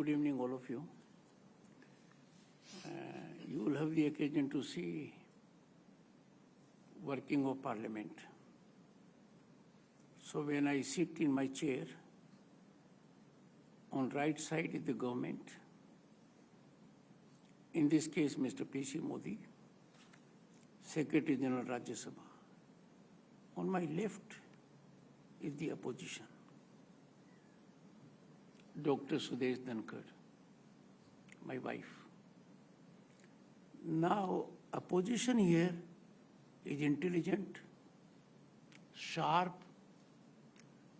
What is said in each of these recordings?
Good evening, all of you. You will have the occasion to see working of Parliament. So when I sit in my chair, on right side is the government. In this case, Mr. P.C. Modi, Secretary General Rajya Sabha. On my left is the opposition, Dr. Shri Jagdeep Dhankhar, my wife. Now, opposition here is intelligent, sharp,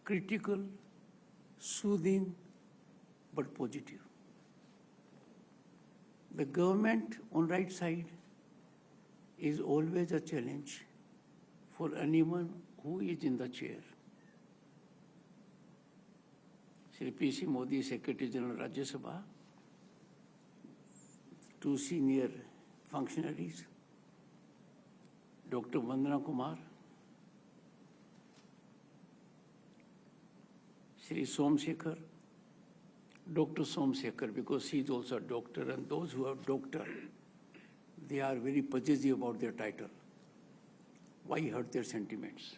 critical, soothing, but positive. The government on right side is always a challenge for anyone who is in the chair. Shri P.C. Modi, Secretary General Rajya Sabha, two senior functionaries, Dr. Vandana Kumar, Shri Somsekhar, Dr. Somsekhar, because he is also a doctor, and those who are doctor, they are very possessive about their title. Why hurt their sentiments?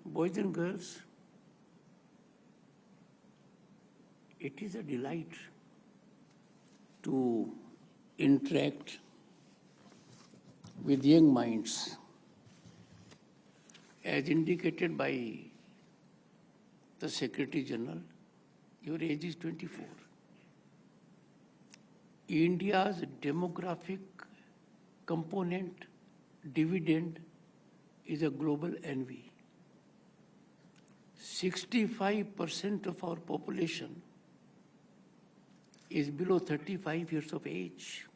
Boys and girls, it is a delight to interact with young minds, as indicated by the Secretary General. Your age is 24. India's demographic component, dividend, is a global envy. 65% of our population is below 35 years of age.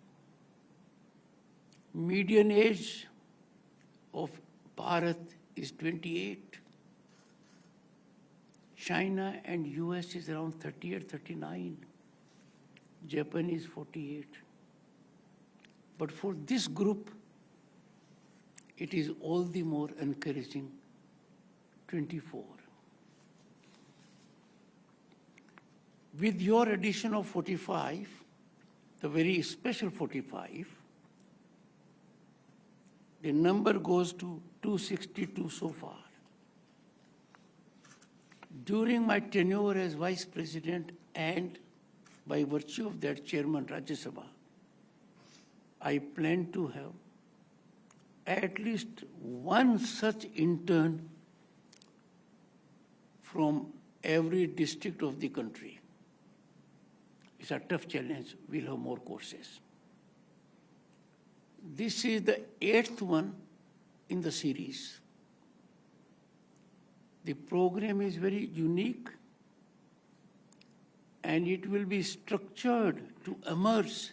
Median age of Bharat is 28. China and US is around 38, 39. Japan is 48. But for this group, it is all the more encouraging, 24. With your addition of 45, the very special 45, the number goes to 262 so far. During my tenure as Vice President and by virtue of that Chairman Rajya Sabha, I plan to have at least one such intern from every district of the country. It's a tough challenge. We'll have more courses. This is the 8th one in the series. The program is very unique, and it will be structured to emerge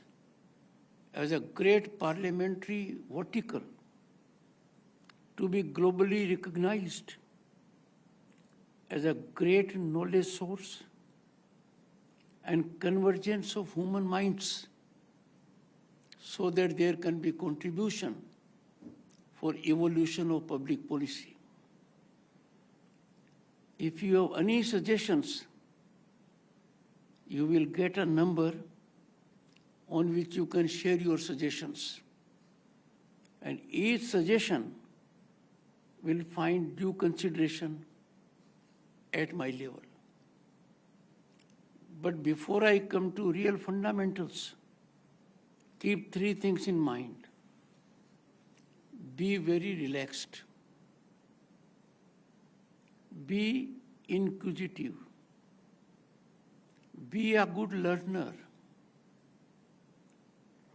as a great parliamentary vertical to be globally recognized as a great knowledge source and convergence of human minds, so that there can be contribution for evolution of public policy. If you have any suggestions, you will get a number on which you can share your suggestions. And each suggestion will find due consideration at my level. But before I come to real fundamentals, keep 3 things in mind. Be very relaxed. Be inquisitive. Be a good learner.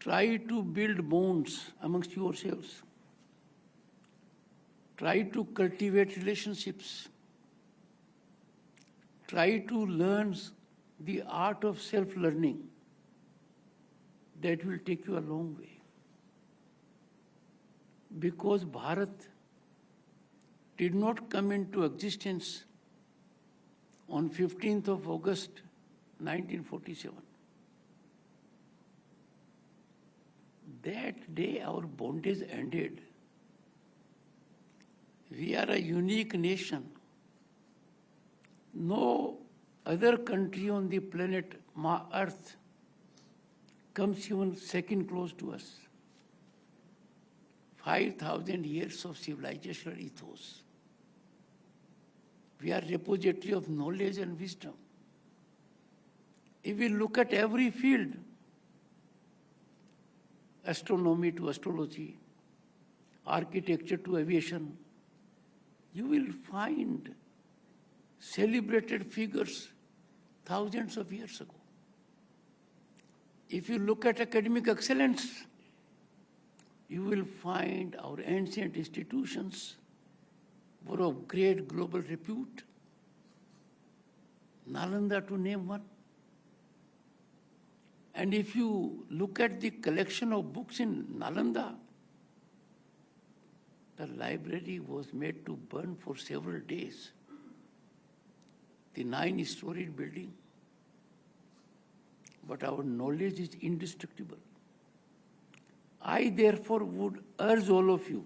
Try to build bonds amongst yourselves. Try to cultivate relationships. Try to learn the art of self-learning. That will take you a long way. Because Bharat did not come into existence on 15th of August, 1947. That day our bondage ended. We are a unique nation. No other country on the planet Earth comes even second close to us. 5,000 years of civilizational ethos. We are repository of knowledge and wisdom. If we look at every field, astronomy to astrology, architecture to aviation, you will find celebrated figures thousands of years ago. If you look at academic excellence, you will find our ancient institutions were of great global repute. Nalanda to name one. And if you look at the collection of books in Nalanda, the library was made to burn for several days. The 9-storied building. But our knowledge is indestructible. I therefore would urge all of you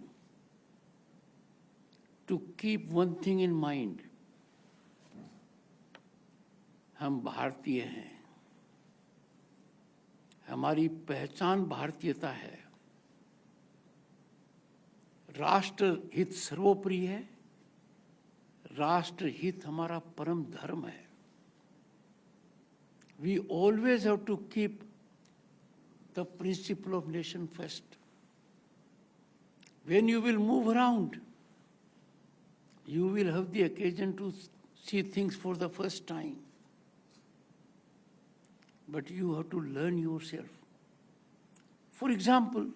to keep one thing in mind. हम भारतीय हैं. हमारी पहचान भारतीयता है. राष्ट्र हित सर्वोपरि है. राष्ट्र हित हमारा परम धर्म है. We always have to keep the principle of nation first. When you will move around, you will have the occasion to see things for the first time. But you have to learn yourself. For example,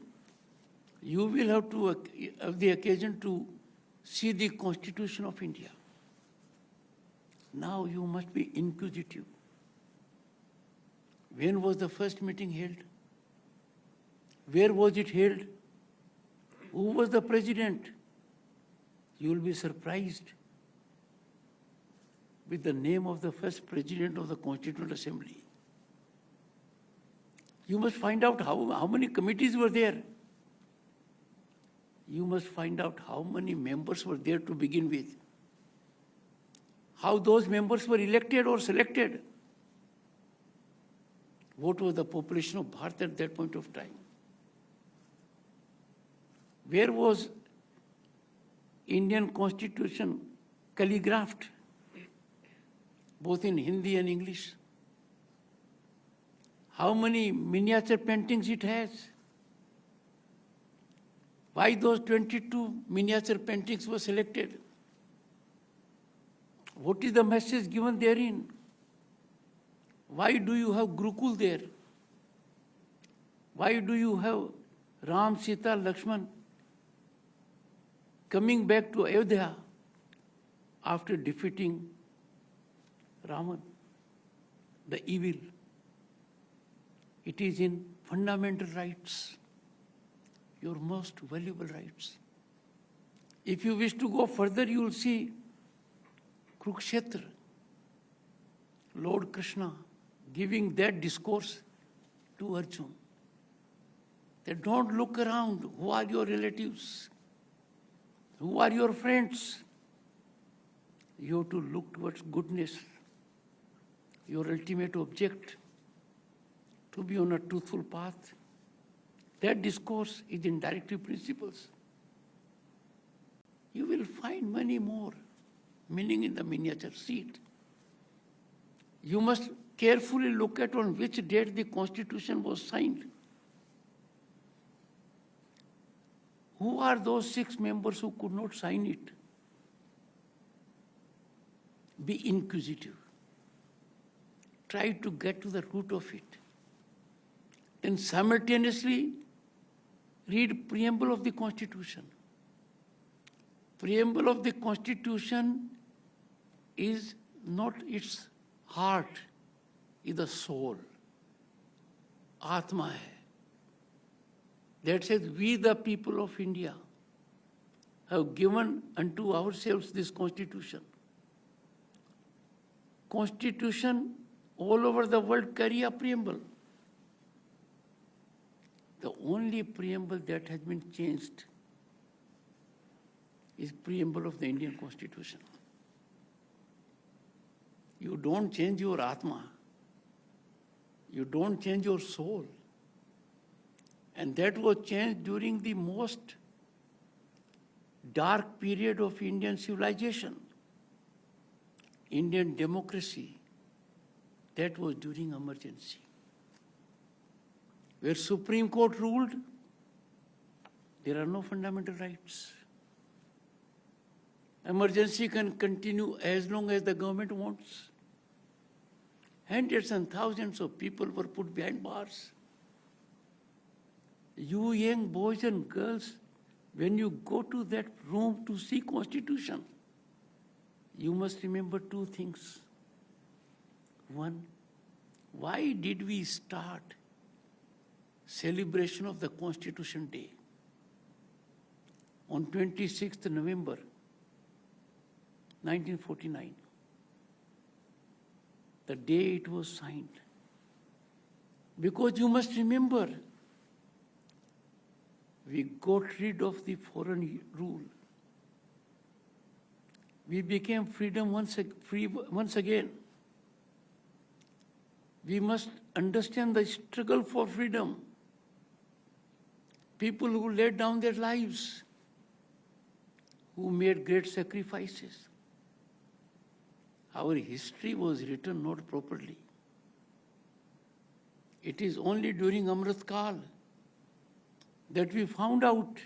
you will have to have the occasion to see the Constitution of India. Now you must be inquisitive. When was the first meeting held? Where was it held? Who was the president? You will be surprised with the name of the first president of the Constituent Assembly. You must find out how many committees were there. You must find out how many members were there to begin with. How those members were elected or selected. What was the population of Bharat at that point of time? Where was Indian Constitution calligraphed, both in Hindi and English? How many miniature paintings it has? Why those 22 miniature paintings were selected? What is the message given therein? Why do you have Gurukul there? Why do you have Ram, Sita, Lakshman coming back to Ayodhya after defeating Ravan, the evil? It is in fundamental rights, your most valuable rights. If you wish to go further, you will see Kurukshetra, Lord Krishna giving that discourse to Arjuna. They don't look around. Who are your relatives? Who are your friends? You have to look towards goodness, your ultimate object, to be on a truthful path. That discourse is in directive principles. You will find many more meaning in the miniature seat. You must carefully look at on which date the Constitution was signed. Who are those 6 members who could not sign it? Be inquisitive. Try to get to the root of it. And simultaneously read preamble of the Constitution. Preamble of the Constitution is not its heart, is the soul. Atma hai. That says, we the people of India have given unto ourselves this Constitution. Constitution all over the world carry a preamble. The only preamble that has been changed is preamble of the Indian Constitution. You don't change your Atma. You don't change your soul. And that was changed during the most dark period of Indian civilization, Indian democracy. That was during emergency, where Supreme Court ruled there are no fundamental rights. Emergency can continue as long as the government wants. Hundreds and thousands of people were put behind bars. You young boys and girls, when you go to that room to see Constitution, you must remember two things. One, why did we start celebration of the Constitution Day on 26th November 1949, the day it was signed? Because you must remember, we got rid of the foreign rule. We became freedom free once again. We must understand the struggle for freedom. People who laid down their lives, who made great sacrifices. Our history was written not properly. It is only during Amrit Kal that we found out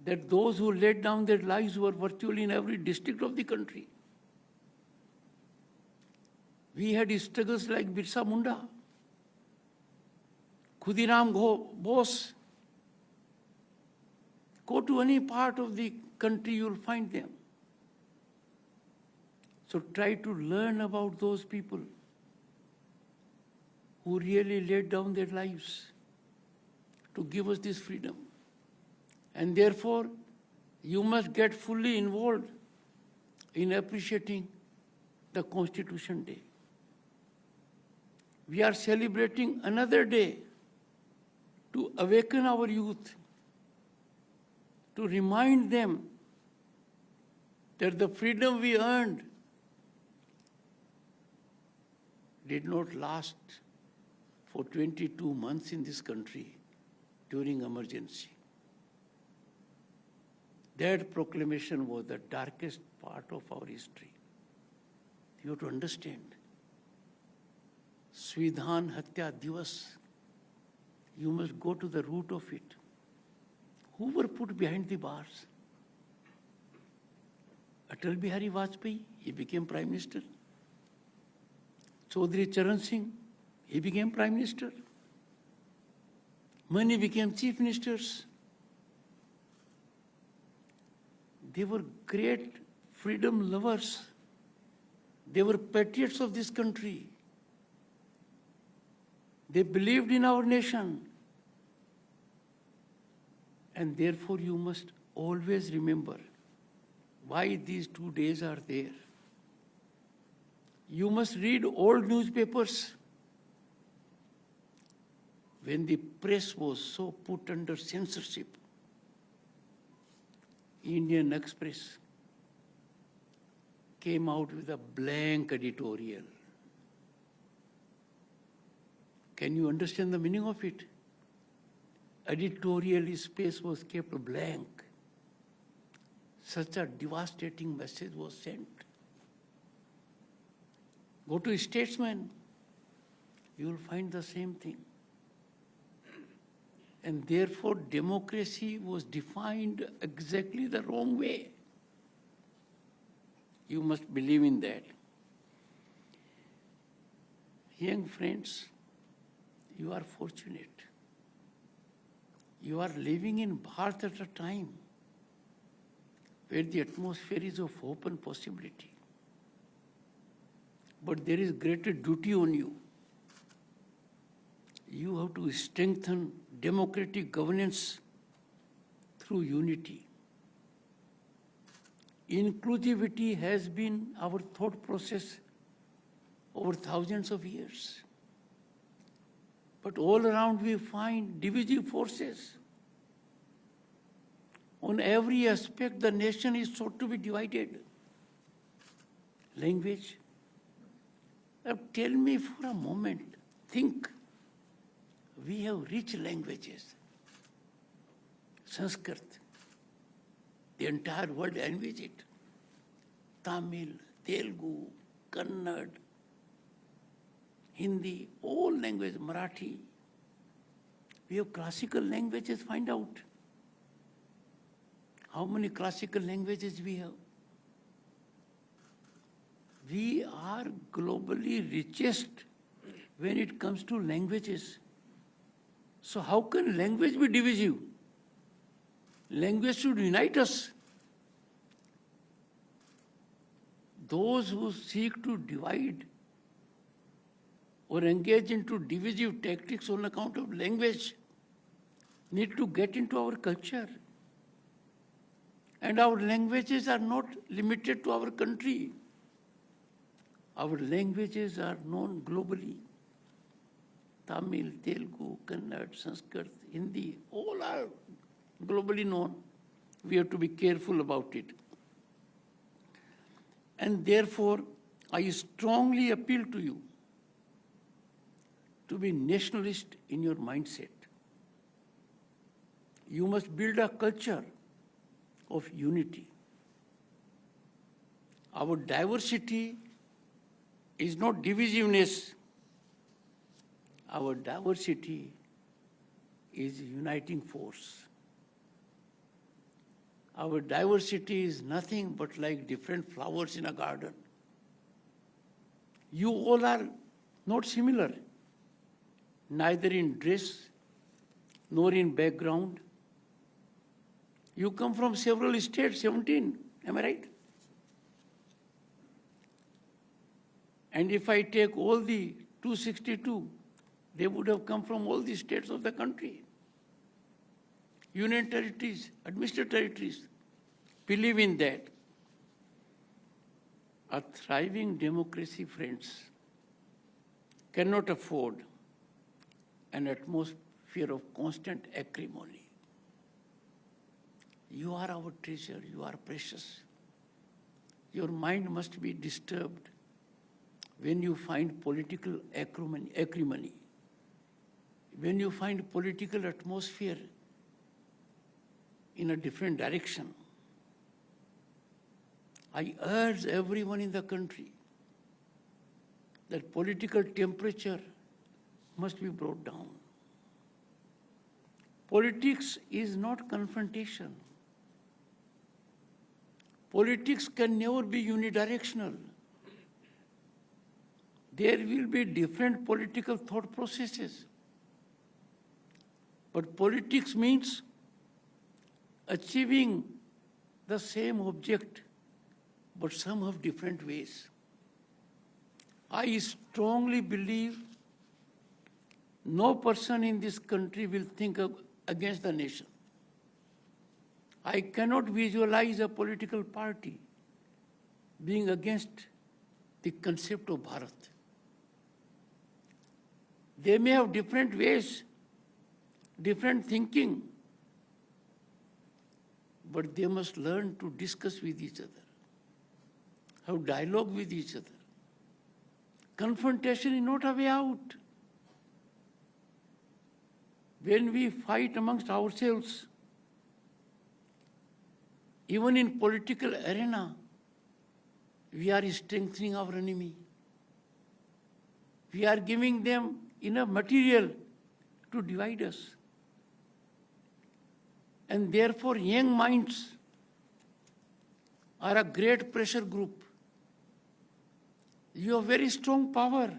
that those who laid down their lives were virtually in every district of the country. We had struggles like Birsa Munda, Khudiram Bose. Go to any part of the country, you'll find them. So try to learn about those people who really laid down their lives to give us this freedom. And therefore, you must get fully involved in appreciating the Constitution Day. We are celebrating another day to awaken our youth, to remind them that the freedom we earned did not last for 22 months in this country during emergency. That proclamation was the darkest part of our history. You have to understand. Svidhan Hatya Divas, you must go to the root of it. Who were put behind the bars? Atal Bihari Vajpayee, he became Prime Minister. Chaudhry Charan Singh, he became Prime Minister. Many became Chief Ministers. They were great freedom lovers. They were patriots of this country. They believed in our nation. And therefore you must always remember why these 2 days are there. You must read old newspapers. When the press was so put under censorship, Indian Express came out with a blank editorial. Can you understand the meaning of it? Editorial space was kept blank. Such a devastating message was sent. Go to Statesman, you will find the same thing. And therefore, democracy was defined exactly the wrong way. You must believe in that. Young friends, you are fortunate. You are living in Bharat at a time where the atmosphere is of hope and possibility. But there is greater duty on you. You have to strengthen democratic governance through unity. Inclusivity has been our thought process over thousands of years. But all around we find divisive forces. On every aspect, the nation is sought to be divided. Language, Tell me for a moment, think, we have rich languages. Sanskrit, the entire world envies it. Tamil, Telugu, Kannada, Hindi, all languages, Marathi. We have classical languages, find out. How many classical languages we have? We are globally richest when it comes to languages. So how can language be divisive? Language should unite us. Those who seek to divide or engage into divisive tactics on account of language need to get into our culture. And our languages are not limited to our country. Our languages are known globally. Tamil, Telugu, Kannada, Sanskrit, Hindi, all are globally known. We have to be careful about it. And therefore, I strongly appeal to you to be nationalist in your mindset. You must build a culture of unity. Our diversity is not divisiveness. Our diversity is uniting force. Our diversity is nothing but like different flowers in a garden. You all are not similar, neither in dress nor in background. You come from several states, 17, am I right? And if I take all the 262, they would have come from all the states of the country. Union territories, administrative territories, believe in that. A thriving democracy, friends, cannot afford an atmosphere of constant acrimony. You are our treasure, you are precious. Your mind must be disturbed when you find political acrimony, when you find political atmosphere in a different direction. I urge everyone in the country that political temperature must be brought down. Politics is not confrontation. Politics can never be unidirectional. There will be different political thought processes. But politics means achieving the same object, but some have different ways. I strongly believe no person in this country will think against the nation. I cannot visualize a political party being against the concept of Bharat. They may have different ways, different thinking, but they must learn to discuss with each other, have dialogue with each other. Confrontation is not a way out. When we fight amongst ourselves, even in political arena, we are strengthening our enemy. We are giving them enough material to divide us. And therefore, young minds are a great pressure group. You have very strong power.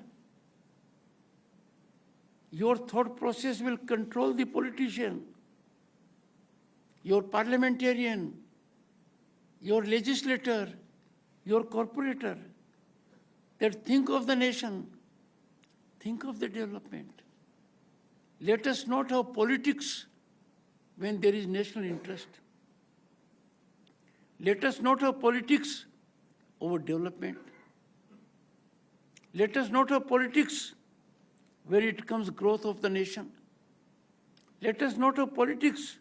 Your thought process will control the politician, your parliamentarian, your legislator, your corporator, that think of the nation, think of the development. Let us not have politics when there is national interest. Let us not have politics over development. Let us not have politics when it comes growth of the nation. Let us not have politics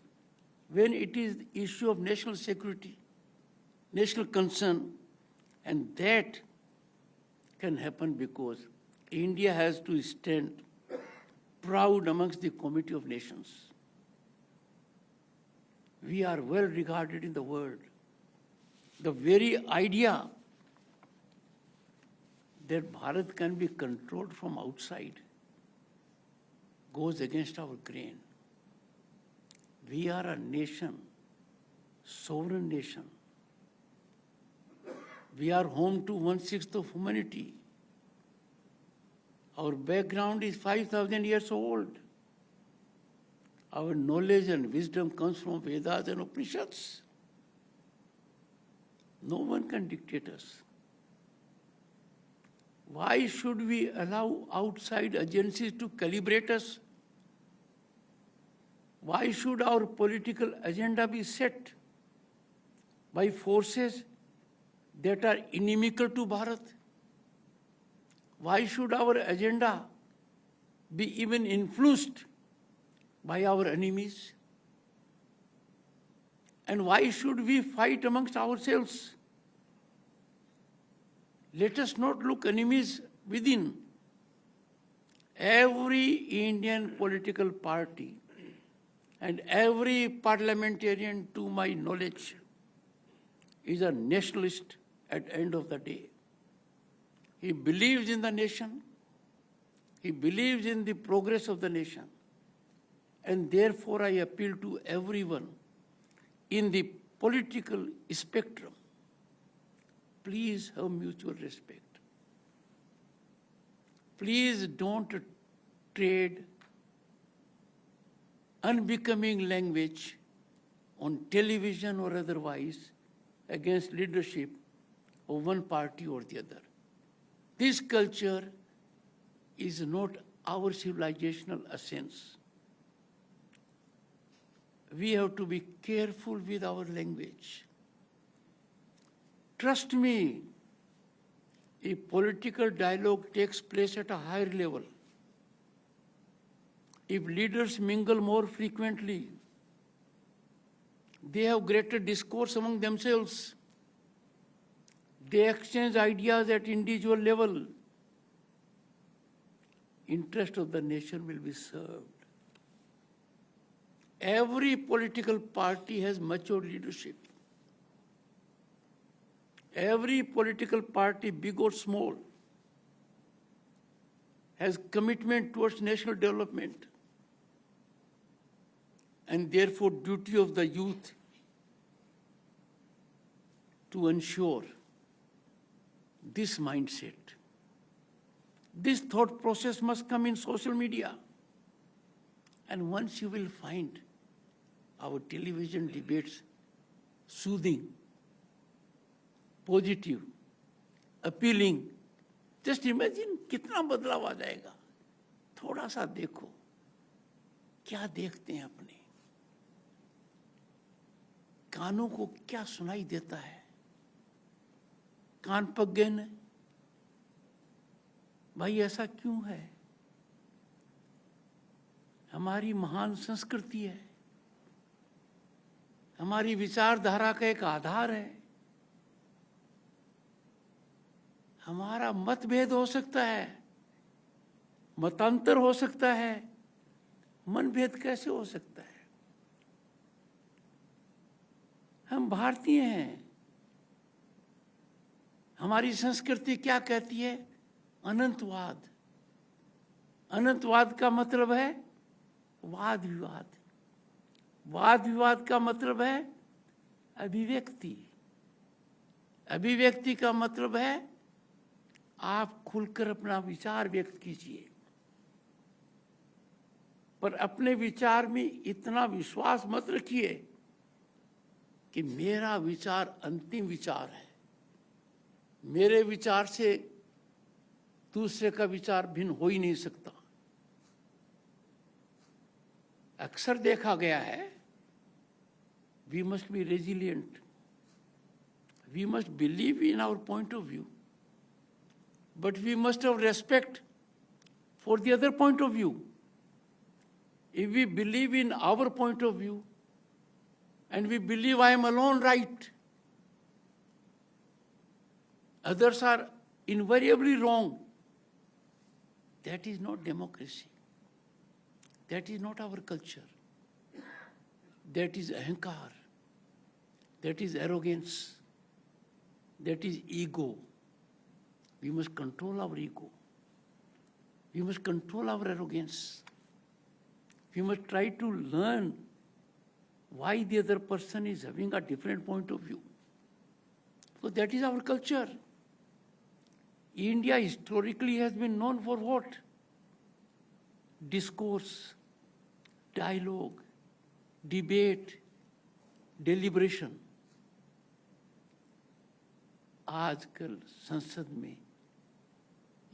when it is the issue of national security, national concern, and that can happen because India has to stand proud amongst the Committee of Nations. We are well regarded in the world. The very idea that Bharat can be controlled from outside goes against our grain. We are a nation, sovereign nation. We are home to 1/6 of humanity. Our background is 5,000 years old. Our knowledge and wisdom comes from Vedas and Upanishads. No one can dictate us. Why should we allow outside agencies to calibrate us? Why should our political agenda be set by forces that are inimical to Bharat? Why should our agenda be even influenced by our enemies? And why should we fight amongst ourselves? Let us not look enemies within. Every Indian political party and every parliamentarian, to my knowledge, is a nationalist at the end of the day. He believes in the nation. He believes in the progress of the nation. And therefore, I appeal to everyone in the political spectrum. Please have mutual respect. Please don't trade unbecoming language on television or otherwise against leadership of one party or the other. This culture is not our civilizational essence. We have to be careful with our language. Trust me, if political dialogue takes place at a higher level, if leaders mingle more frequently, they have greater discourse among themselves, they exchange ideas at individual level, interest of the nation will be served. Every political party has mature leadership. Every political party, big or small, has commitment towards national development. And therefore, duty of the youth to ensure this mindset. This thought process must come in social media. And once you will find our television debates soothing, positive, appealing, just imagine कितना बदलाव आ जाएगा. थोड़ा सा देखो, क्या देखते हैं अपने? कानों को क्या सुनाई देता है? कान पक गए न? भाई ऐसा क्यों है? हमारी महान संस्कृति है, हमारी विचारधारा का एक आधार है. हमारा मतभेद हो सकता है, मतांतर हो सकता है, मनभेद कैसे हो सकता है? हम भारतीय हैं. हमारी संस्कृति क्या कहती है? अनंतवाद. अनंतवाद का मतलब है वाद विवाद. वाद विवाद का मतलब है अभिव्यक्ति. अभिव्यक्ति का मतलब है आप खुलकर अपना विचार व्यक्त कीजिए. पर अपने विचार में इतना विश्वास मत रखिए कि मेरा विचार अंतिम विचार है, मेरे विचार से दूसरे का विचार भिन्न हो ही नहीं सकता. अक्सर देखा गया है, we must be resilient. We must believe in our point of view. But we must have respect for the other point of view. If we believe in our point of view, and we believe I am alone right, others are invariably wrong. That is not democracy. That is not our culture. That is ahankar. That is arrogance. That is ego. We must control our ego. We must control our arrogance. We must try to learn why the other person is having a different point of view. So that is our culture. India historically has been known for what? Discourse, dialogue, debate, deliberation. आजकल संसद में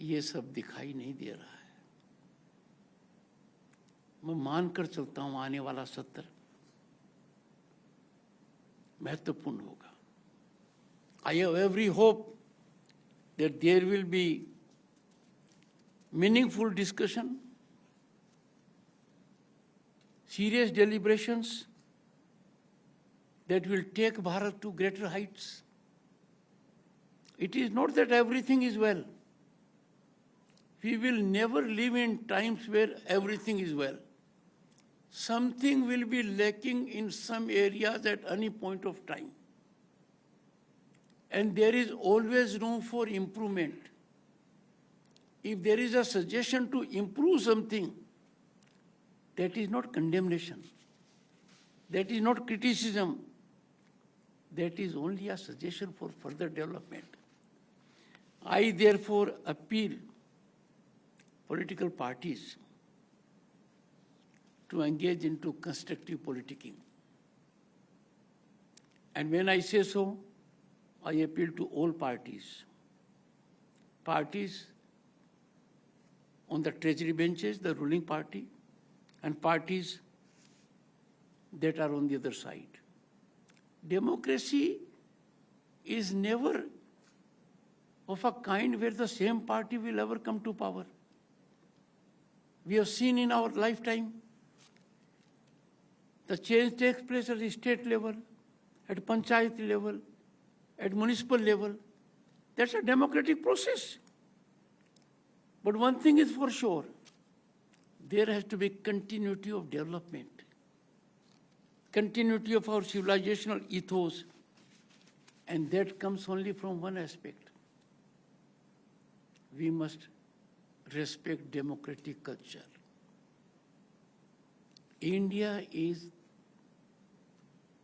ये सब दिखाई नहीं दे रहा है। मैं मानकर चलता हूं आने वाला सत्र महत्वपूर्ण होगा। I have every hope that there will be meaningful discussion, serious deliberations that will take Bharat to greater heights. It is not that everything is well. We will never live in times where everything is well. Something will be lacking in some areas at any point of time. And there is always room for improvement. If there is a suggestion to improve something, that is not condemnation. That is not criticism. That is only a suggestion for further development. I therefore appeal political parties to engage into constructive politicking. And when I say so, I appeal to all parties. Parties on the treasury benches, the ruling party, and parties that are on the other side. Democracy is never of a kind where the same party will ever come to power. We have seen in our lifetime the change takes place at the state level, at panchayat level, at municipal level. That's a democratic process. But one thing is for sure, there has to be continuity of development, continuity of our civilizational ethos, and that comes only from one aspect. We must respect democratic culture. India is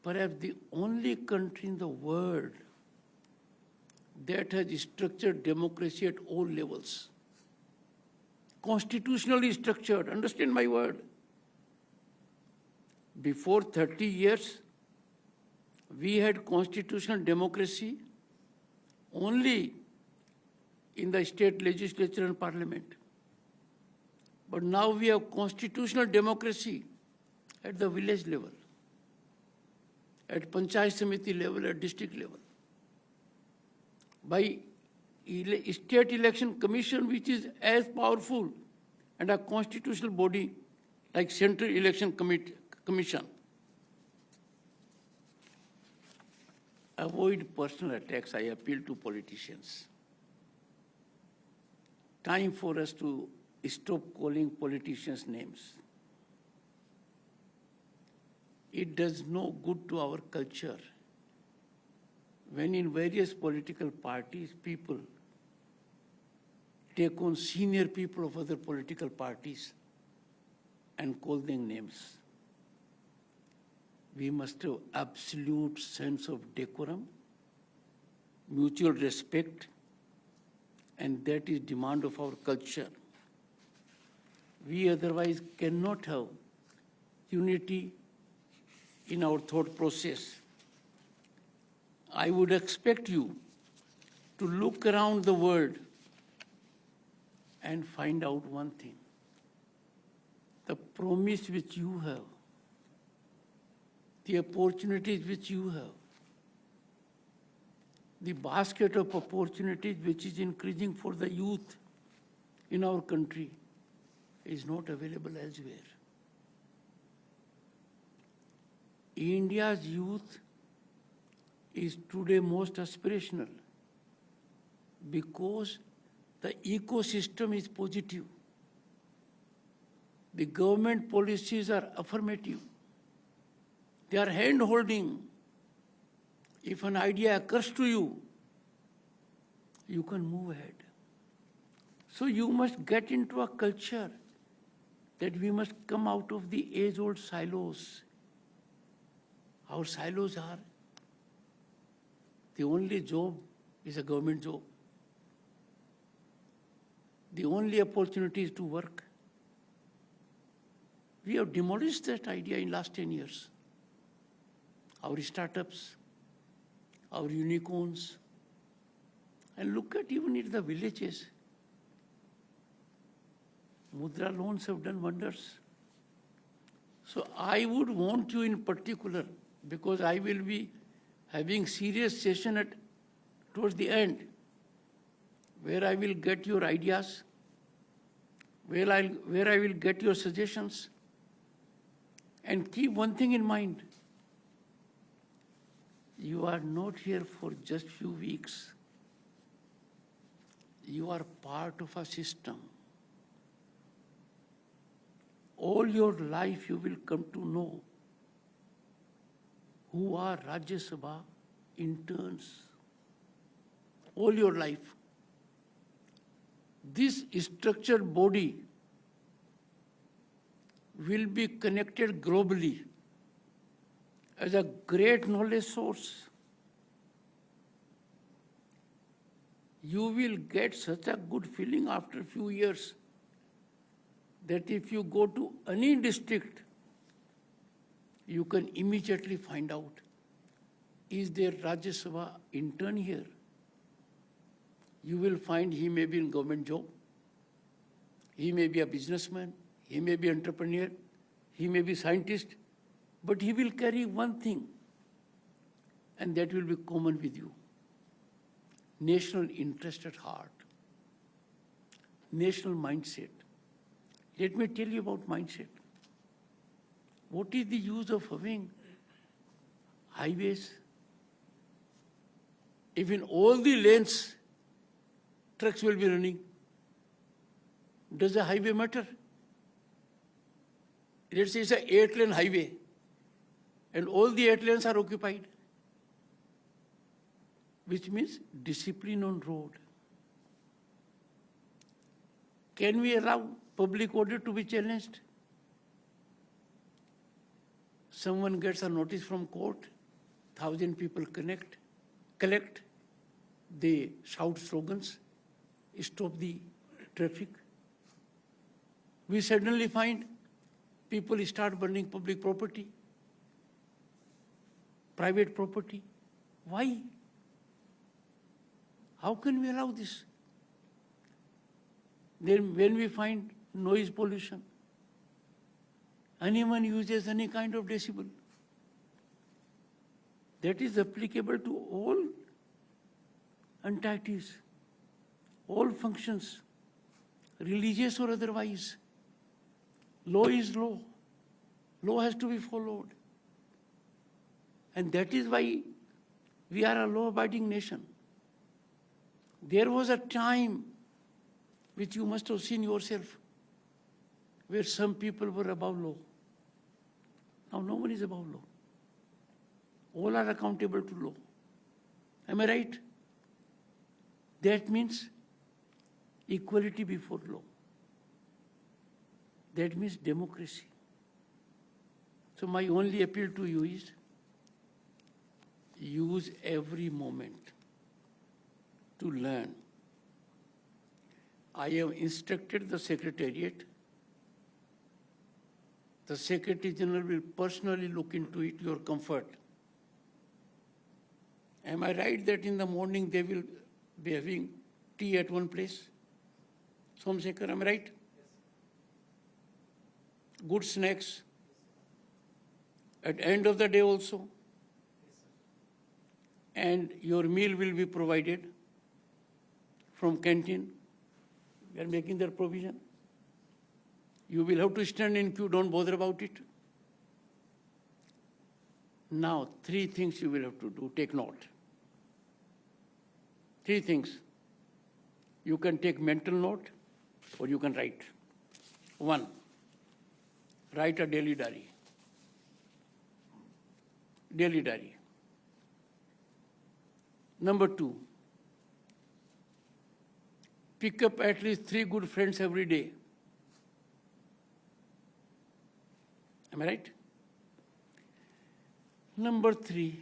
perhaps the only country in the world that has structured democracy at all levels. Constitutionally structured, understand my word. Before 30 years, we had constitutional democracy only in the state legislature and parliament. But now we have constitutional democracy at the village level, at Panchayat Samiti level, at district level. By State Election Commission, which is as powerful and a constitutional body like Central Election Commission. Avoid personal attacks, I appeal to politicians. Time for us to stop calling politicians names. It does no good to our culture when in various political parties people take on senior people of other political parties and call them names. We must have absolute sense of decorum, mutual respect, and that is demand of our culture. We otherwise cannot have unity in our thought process. I would expect you to look around the world and find out one thing. The promise which you have, the opportunities which you have, the basket of opportunities which is increasing for the youth in our country is not available elsewhere. India's youth is today most aspirational. Because the ecosystem is positive. The government policies are affirmative. They are hand-holding. If an idea occurs to you, you can move ahead. So you must get into a culture that we must come out of the age-old silos. Our silos are the only job is a government job. The only opportunity is to work. We have demolished that idea in last 10 years. Our startups, our unicorns, and look at even in the villages. Mudra loans have done wonders. So I would want you in particular, because I will be having serious session towards the end, where I will get your ideas, where I will get your suggestions. And keep one thing in mind. You are not here for just few weeks. You are part of a system. All your life you will come to know who are Rajya Sabha interns. All your life. This structured body will be connected globally as a great knowledge source. You will get such a good feeling after a few years that if you go to any district, you can immediately find out, is there Rajya Sabha intern here? You will find he may be in government job, he may be a businessman, he may be entrepreneur, he may be scientist, but he will carry one thing, and that will be common with you. National interest at heart, national mindset. Let me tell you about mindset. What is the use of having highways if in all the lanes trucks will be running? Does the highway matter? Let's say it's an 8-lane highway and all the 8 lanes are occupied, which means discipline on road. Can we allow public order to be challenged? Someone gets a notice from court, 1,000 people collect, they shout slogans, stop the traffic. We suddenly find people start burning public property, private property. Why? How can we allow this? Then when we find noise pollution, anyone uses any kind of decibel, that is applicable to all entities, all functions, religious or otherwise. Law is law. Law has to be followed. And that is why we are a law-abiding nation. There was a time, which you must have seen yourself, where some people were above law. Now no one is above law. All are accountable to law. Am I right? That means equality before law. That means democracy. So my only appeal to you is, use every moment to learn. I have instructed the Secretariat. The Secretary General will personally look into it, your comfort. Am I right that in the morning they will be having tea at one place? Somsekhar, am I right? Yes. Good snacks. At end of the day also. Yes, and your meal will be provided from canteen. We are making their provision. You will have to stand in queue, don't bother about it. Now, 3 things you will have to do, take note. 3 things. You can take mental note or you can write. 1, write a daily diary. Daily diary. Number 2, pick up at least 3 good friends every day. Am I right? Number 3,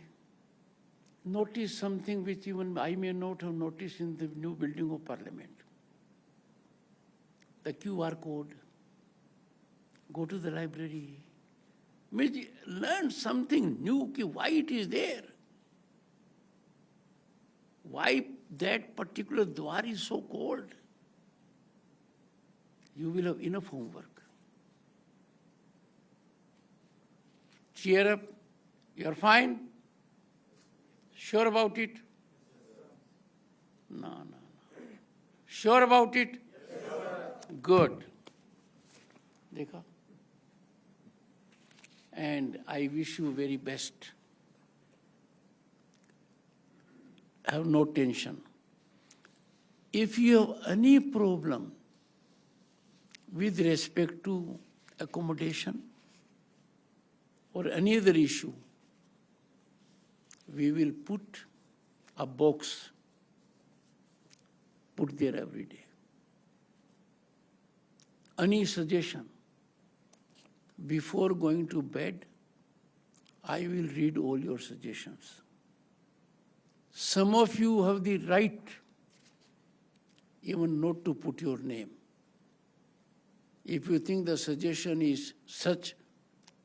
notice something which even I may not have noticed in the new building of Parliament. The QR code. Go to the library. Learn something new, why it is there. Why that particular dwar is so cold. You will have enough homework. Cheer up. You're fine? Sure about it? No. Sure about it? Good. Dekha? And I wish you very best. Have no tension. If you have any problem with respect to accommodation or any other issue, we will put a box, put there every day. Any suggestion? Before going to bed, I will read all your suggestions. Some of you have the right even not to put your name. If you think the suggestion is such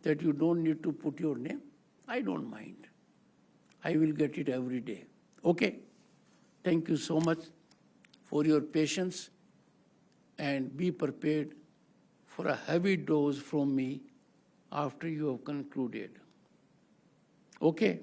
that you don't need to put your name, I don't mind. I will get it every day. Okay? Thank you so much for your patience, and be prepared for a heavy dose from me after you have concluded. Okay?